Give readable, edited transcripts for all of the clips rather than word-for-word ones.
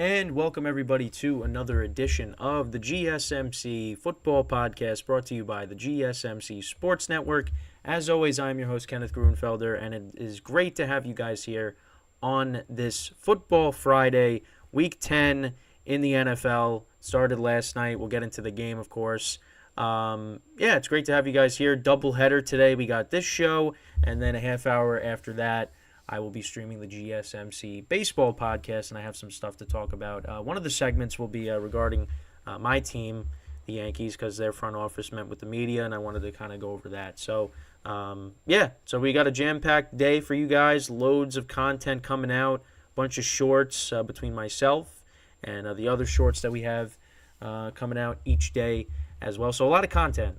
And welcome everybody to another edition of the GSMC Football Podcast brought to you by the GSMC Sports Network. As always, I'm your host, Kenneth Gruenfelder, and it is great to have you guys here on this Football Friday, Week 10 in the NFL. Started last night. We'll get into the game, of course. It's great to have you guys here. Doubleheader today. We got this show, and then a half hour after that, I will be streaming the GSMC Baseball Podcast, and I have some stuff to talk about. One of the segments will be regarding my team, the Yankees, because their front office met with the media, and I wanted to kind of go over that. So we got a jam-packed day for you guys, loads of content coming out, a bunch of shorts between myself and the other shorts that we have coming out each day as well. So a lot of content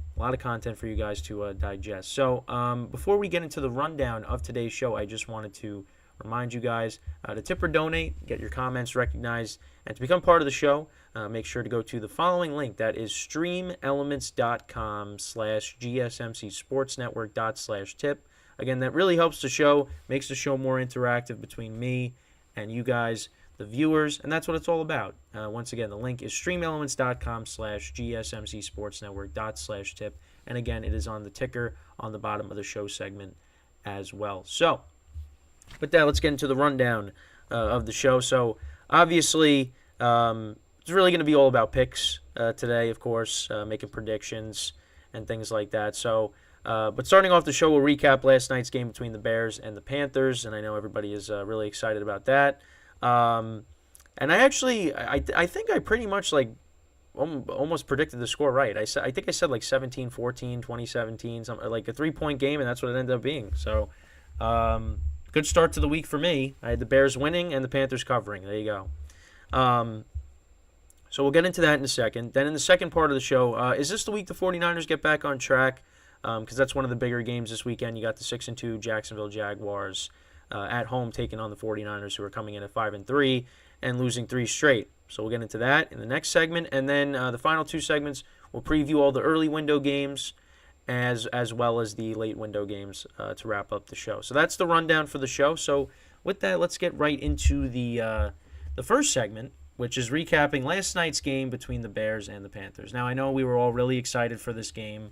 for you guys to digest. So before we get into the rundown of today's show, I just wanted to remind you guys to tip or donate, get your comments recognized, and to become part of the show, make sure to go to the following link. That is streamelements.com/gsmcsportsnetwork./tip. Again, that really helps the show, makes the show more interactive between me and you guys, the viewers, and that's what it's all about. Once again, the link is streamelements.com/gsmcsportsnetwork./tip, and again, it is on the ticker on the bottom of the show segment as well. So, with that, let's get into the rundown of the show. So, obviously, it's really going to be all about picks today, of course, making predictions and things like that. So, but starting off the show, we'll recap last night's game between the Bears and the Panthers, and I know everybody is really excited about that. And I think I pretty much almost predicted the score right. I think I said like 17-14, 2017, something like a 3-point game, and that's what it ended up being. So, good start to the week for me. I had the Bears winning and the Panthers covering. There you go. So we'll get into that in a second. Then in the second part of the show, is this the week the 49ers get back on track? Because that's one of the bigger games this weekend. You got the 6-2 Jacksonville Jaguars at home taking on the 49ers, who are coming in at 5-3 and losing 3 straight. So we'll get into that in the next segment. And then the final 2 segments, we'll preview all the early window games as well as the late window games to wrap up the show. So that's the rundown for the show. So with that, let's get right into the first segment, which is recapping last night's game between the Bears and the Panthers. Now, I know we were all really excited for this game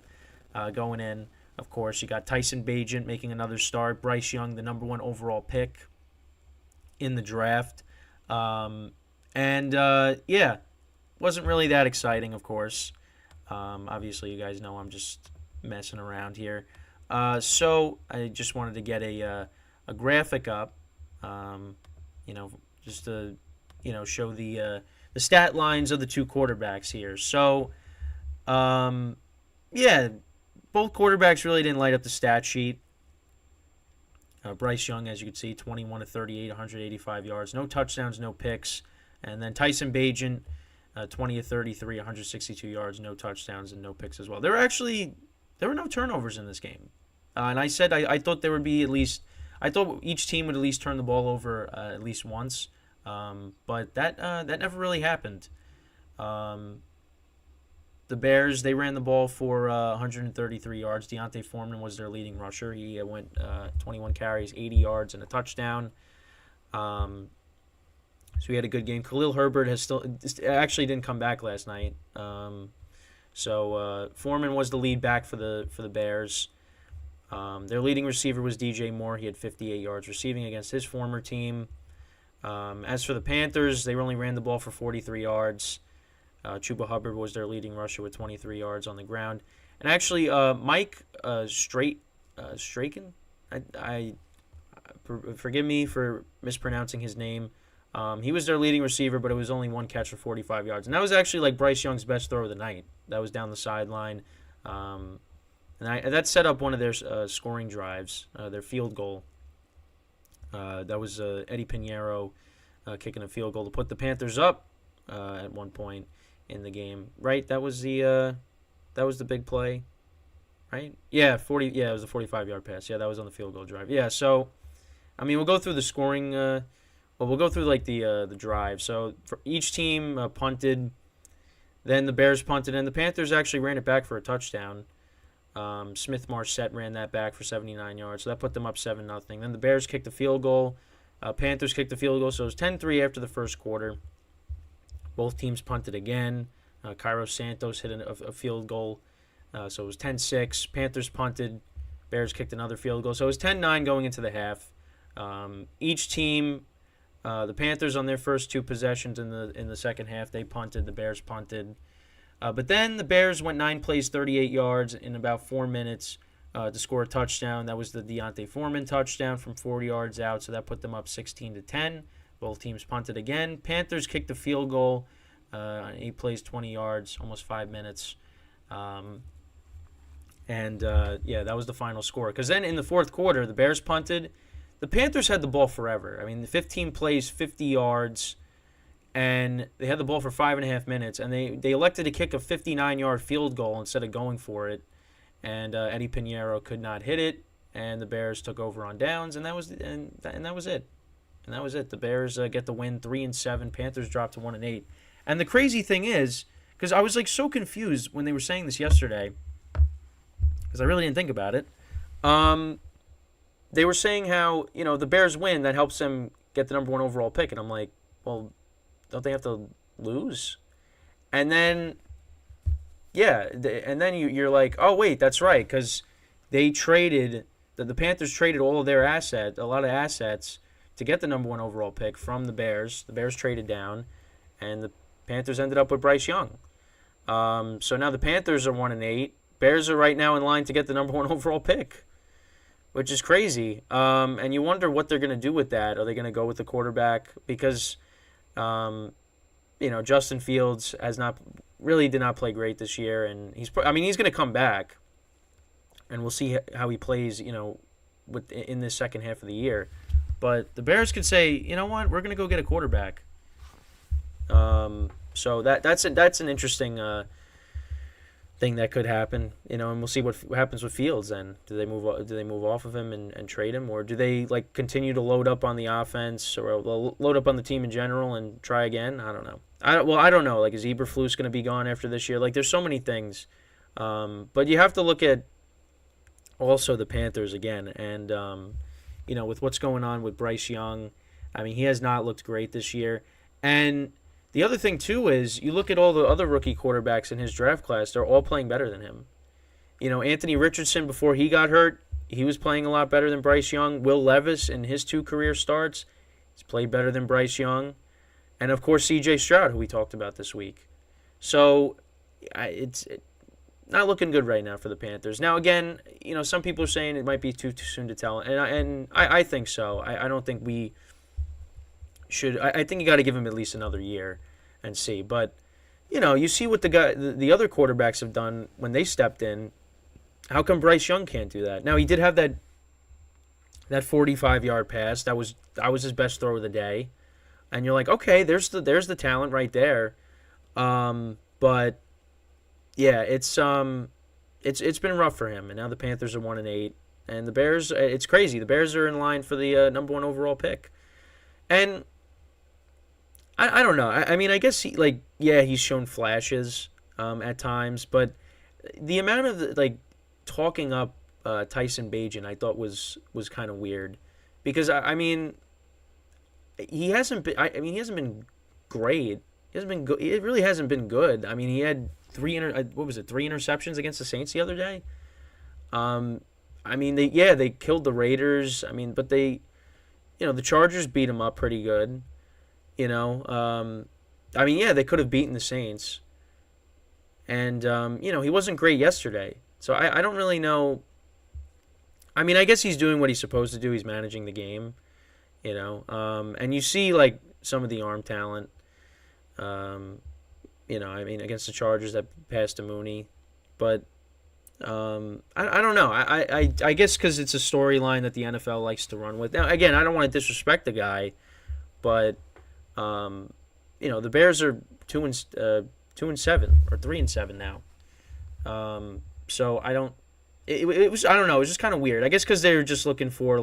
going in. Of course, you got Tyson Bagent making another start. Bryce Young, the number 1 overall pick in the draft. Wasn't really that exciting, of course. Obviously, you guys know I'm just messing around here. So I just wanted to get a graphic up, just to, show the stat lines of the 2 quarterbacks here. So, both quarterbacks really didn't light up the stat sheet. Bryce Young, as you can see, 21 of 38, 185 yards. No touchdowns, no picks. And then Tyson Bagent, 20 of 33, 162 yards, no touchdowns and no picks as well. There were no turnovers in this game. And I said I thought there would be I thought each team would at least turn the ball over at least once. But that never really happened. The Bears, they ran the ball for 133 yards. Deontay Foreman was their leading rusher. He went 21 carries, 80 yards, and a touchdown. So he had a good game. Khalil Herbert actually didn't come back last night. So Foreman was the lead back for the Bears. Their leading receiver was DJ Moore. He had 58 yards receiving against his former team. As for the Panthers, they only ran the ball for 43 yards. Chuba Hubbard was their leading rusher with 23 yards on the ground. And actually, Mike Straken, forgive me for mispronouncing his name. He was their leading receiver, but it was only 1 catch for 45 yards. And that was actually like Bryce Young's best throw of the night. That was down the sideline. And that set up one of their scoring drives, their field goal. That was Eddie Pinheiro kicking a field goal to put the Panthers up at one point in the game. Right? That was the big play. Right? Yeah, it was a 45-yard pass. Yeah, that was on the field goal drive. Yeah, so I mean, we'll go through the scoring. We'll go through like the drive. So for each team punted, then the Bears punted, and the Panthers actually ran it back for a touchdown. Smith Marset ran that back for 79 yards, so that put them up 7-0. Then the Bears kicked the field goal. Panthers kicked the field goal, so it was 10-3 after the first quarter. Both teams punted again. Cairo Santos hit a field goal. So it was 10-6. Panthers punted. Bears kicked another field goal. So it was 10-9 going into the half. Each team, the Panthers on their first two possessions in the second half, they punted. The Bears punted. But then the Bears went 9 plays, 38 yards in about 4 minutes to score a touchdown. That was the Deontay Foreman touchdown from 40 yards out, so that put them up 16-10. Both teams punted again. Panthers kicked a field goal on 8 plays, 20 yards, almost 5 minutes. That was the final score. Because then in the fourth quarter, the Bears punted. The Panthers had the ball forever. I mean, the 15 plays, 50 yards, and they had the ball for 5.5 minutes, and they elected to kick a 59-yard field goal instead of going for it. And Eddie Pinheiro could not hit it, and the Bears took over on downs, and that was it. And that was it. The Bears get the win, 3-7. Panthers dropped to 1-8. And the crazy thing is, because I was like so confused when they were saying this yesterday, because I really didn't think about it. They were saying how the Bears win, that helps them get the number 1 overall pick, and I'm like, well, don't they have to lose? And then, you're like, oh wait, that's right, because they traded the Panthers traded all of their a lot of assets to get the number 1 overall pick from the Bears. The Bears traded down, and the Panthers ended up with Bryce Young. So now the Panthers are 1-8. Bears are right now in line to get the number 1 overall pick, which is crazy. And you wonder what they're going to do with that. Are they going to go with the quarterback? Because, Justin Fields did not play great this year, and he's going to come back, and we'll see how he plays, in this second half of the year. But the Bears could say, you know what, we're going to go get a quarterback. So that's an interesting thing that could happen, and we'll see what happens with Fields then. Do they move off of him and trade him, or do they continue to load up on the offense or load up on the team in general and try again? I don't know. I don't know. Is Eberflus going to be gone after this year? There's so many things, but you have to look at also the Panthers again, and with what's going on with Bryce Young. I mean, he has not looked great this year, and the other thing, too, is you look at all the other rookie quarterbacks in his draft class, they're all playing better than him. Anthony Richardson, before he got hurt, he was playing a lot better than Bryce Young. Will Levis, in his 2 career starts, he's played better than Bryce Young. And, of course, C.J. Stroud, who we talked about this week. So it's not looking good right now for the Panthers. Now, again, some people are saying it might be too soon to tell, and I think so. I don't think we should. I think you got to give him at least another year and see. But you see what the other quarterbacks have done when they stepped in. How come Bryce Young can't do that? Now he did have that 45-yard pass. That was his best throw of the day, and you're like, okay, there's the talent right there. But yeah, it's been rough for him, and now the Panthers are 1-8, and the Bears. It's crazy. The Bears are in line for the number 1 overall pick, and I don't know. I mean, I guess he's shown flashes at times, but the amount of talking up Tyson Bagent I thought was kind of weird, because I mean he hasn't been great. He hasn't been good. It really hasn't been good. I mean, he had 3 interceptions against the Saints the other day. I mean, they killed the Raiders. I mean, but the Chargers beat him up pretty good. I mean, they could have beaten the Saints. And, he wasn't great yesterday. So I don't really know. I mean, I guess he's doing what he's supposed to do. He's managing the game, And you see, some of the arm talent, I mean, against the Chargers that passed to Mooney. But I don't know. I guess because it's a storyline that the NFL likes to run with. Now, again, I don't want to disrespect the guy, but the Bears are 2-7 or 3-7 now. So I don't. It was, I don't know. It was just kind of weird. I guess because they were just looking for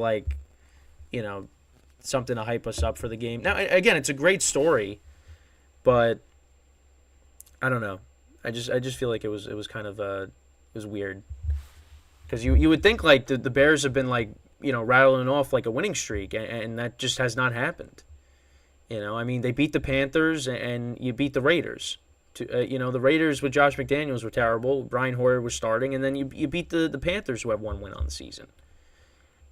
something to hype us up for the game. Now, again, it's a great story, but I don't know. I just feel like it was kind of it was weird, because you would think the Bears have been rattling off a winning streak, and that just has not happened. I mean, they beat the Panthers and you beat the Raiders. The Raiders with Josh McDaniels were terrible. Brian Hoyer was starting, and then you beat the Panthers, who have one win on the season.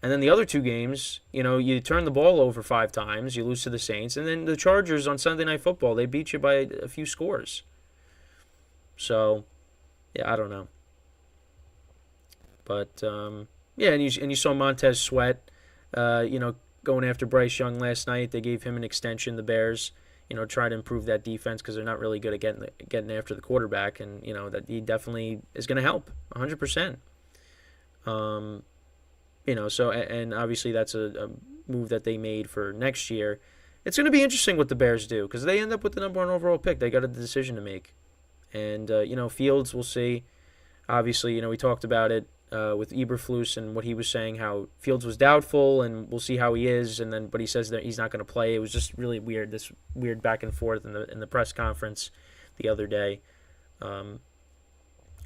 And then the other two games, you turn the ball over 5 times, you lose to the Saints, and then the Chargers on Sunday Night Football, they beat you by a few scores. So, yeah, I don't know. But, yeah, and you saw Montez Sweat, going after Bryce Young last night. They gave him an extension, the Bears, try to improve that defense because they're not really good at getting after the quarterback, and, that he definitely is going to help 100%. So, and obviously that's a move that they made for next year. It's going to be interesting what the Bears do because they end up with the number 1 overall pick. They got a decision to make. And, Fields, we'll see. Obviously, we talked about it with Eberflus and what he was saying, how Fields was doubtful, and we'll see how he is. But he says that he's not going to play. It was just really weird, this weird back and forth in the press conference the other day. But,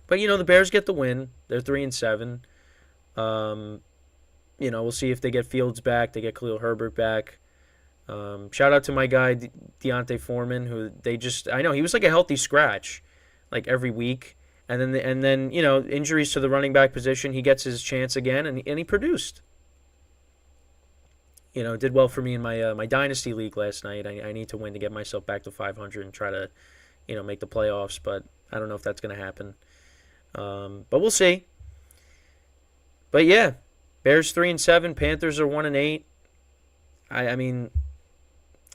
the Bears get the win. They're 3-7. We'll see if they get Fields back. They get Khalil Herbert back. Shout out to my guy, Deontay Foreman, who I know he was like a healthy scratch, like every week. And then injuries to the running back position, he gets his chance again, and he produced. Did well for me in my Dynasty League last night. I need to win to get myself back to 500 and try to, make the playoffs, but I don't know if that's going to happen. But we'll see. But yeah. Bears 3-7, Panthers are 1-8. I mean,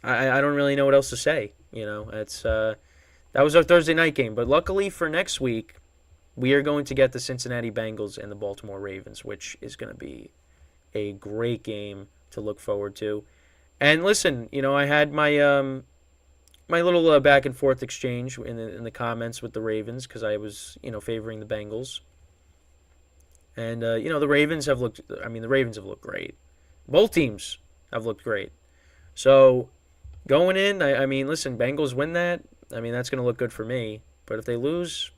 I don't really know what else to say. It's that was our Thursday night game. But luckily for next week, we are going to get the Cincinnati Bengals and the Baltimore Ravens, which is going to be a great game to look forward to. And listen, I had my my little back and forth exchange in the comments with the Ravens because I was favoring the Bengals. And, the Ravens have looked great. Both teams have looked great. So, going in, I mean, listen, Bengals win that. I mean, that's going to look good for me. But if they lose,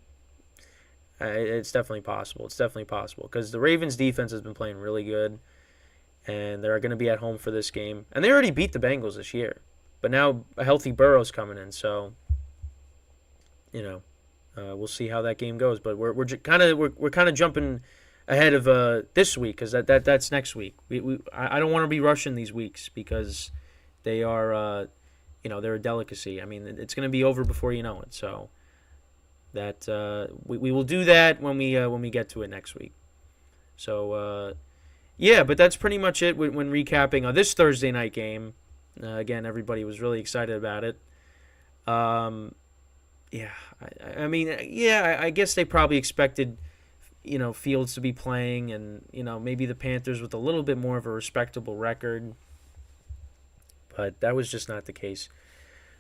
it's definitely possible. It's definitely possible. Because the Ravens' defense has been playing really good. And they're going to be at home for this game. And they already beat the Bengals this year. But now a healthy Burrow's coming in. So, we'll see how that game goes. But we're kind of jumping ahead of this week because that's next week. I don't want to be rushing these weeks because they are they're a delicacy. I mean, it's going to be over before you know it. So that we will do that when we get to it next week. So yeah, but that's pretty much it when recapping this Thursday night game. Again, everybody was really excited about it. Yeah, I guess they probably expected Fields to be playing and, maybe the Panthers with a little bit more of a respectable record. But that was just not the case.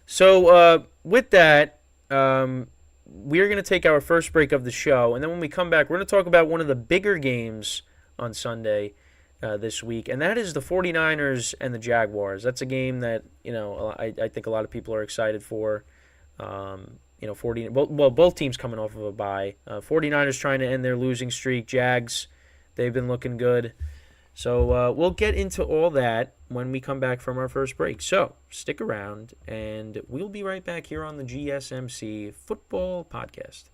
So with that, we're going to take our first break of the show. And then when we come back, we're going to talk about one of the bigger games on Sunday this week. And that is the 49ers and the Jaguars. That's a game that, I think a lot of people are excited for. Both teams coming off of a bye. 49ers trying to end their losing streak. Jags, they've been looking good. So we'll get into all that when we come back from our first break. So stick around, and we'll be right back here on the GSMC Football Podcast.